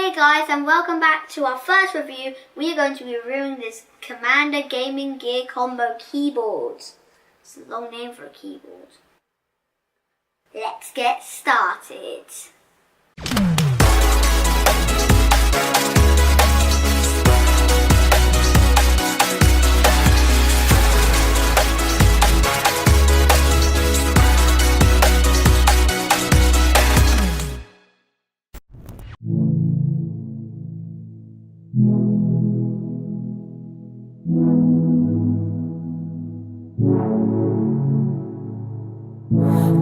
Hey guys, and welcome back to our first review. We are going to be reviewing this Commander Gaming Gear Combo keyboard. It's a long name for a keyboard. Let's get started.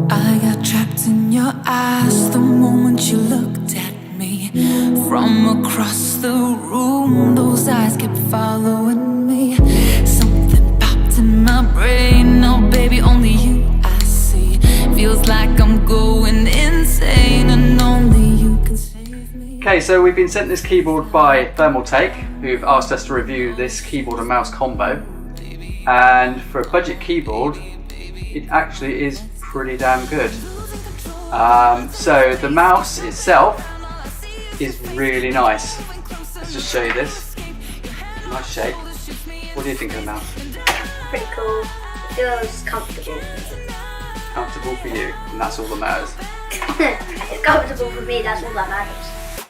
I got trapped in your eyes the moment you looked at me. From across the room, those eyes kept following me. Something popped in my brain, oh baby, only you I see. Feels like I'm going insane and only you can save me. Okay, so we've been sent this keyboard by Thermaltake, who've asked us to review this keyboard and mouse combo. And for a budget keyboard, it actually is pretty damn good. So the mouse itself is really nice. Let's just show you this. Nice shape. What do you think of the mouse? Pretty cool. It feels comfortable. Comfortable for you, and that's all that matters. It's comfortable for me, that's all that matters.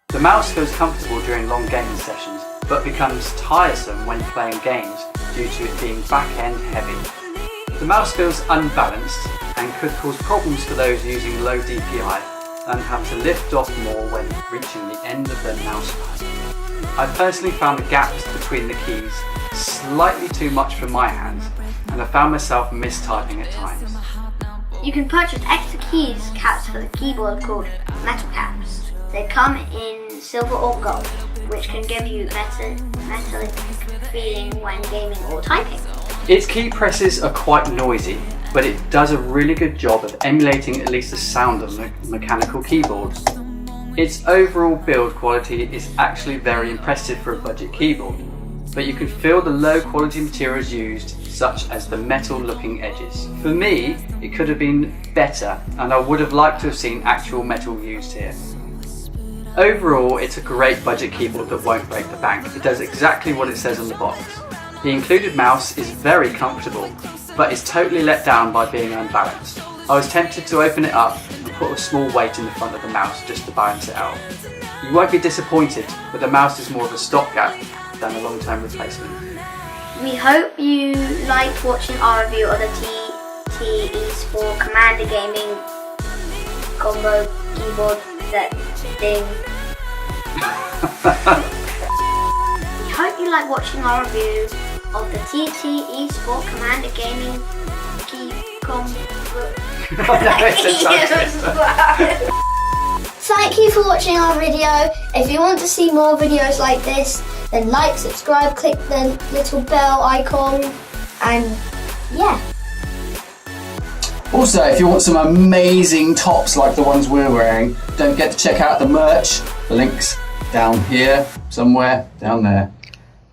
The mouse feels comfortable during long gaming sessions, but becomes tiresome when playing games due to it being back-end heavy. The mouse feels unbalanced and could cause problems for those using low DPI and have to lift off more when reaching the end of their mouse pad. I personally found the gaps between the keys slightly too much for my hands, and I found myself mistyping at times. You can purchase extra keys caps for the keyboard called metal caps. They come in silver or gold, which can give you metallic feeling when gaming or typing. Its key presses are quite noisy, but it does a really good job of emulating at least the sound of mechanical keyboards. Its overall build quality is actually very impressive for a budget keyboard, but you can feel the low quality materials used, such as the metal looking edges. For me, it could have been better, and I would have liked to have seen actual metal used here. Overall, it's a great budget keyboard that won't break the bank. It does exactly what it says on the box. The included mouse is very comfortable, but is totally let down by being unbalanced. I was tempted to open it up and put a small weight in the front of the mouse just to balance it out. You won't be disappointed, but the mouse is more of a stopgap than a long-term replacement. We hope you liked watching our review of the TteSPORTS Commander Gaming Combo keyboard set thing. We hope you like watching our review of the TteSPORTS Commander Gaming Key Combo. Thank you for watching our video. If you want to see more videos like this, then like, subscribe, click the little bell icon, and yeah. Also, if you want some amazing tops like the ones we're wearing, don't forget to check out the merch. The link's down here, somewhere down there.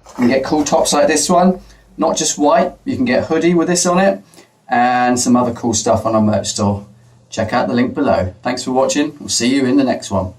You can get cool tops like this one, not just white, you can get a hoodie with this on it, and some other cool stuff on our merch store. Check out the link below. Thanks for watching, we'll see you in the next one.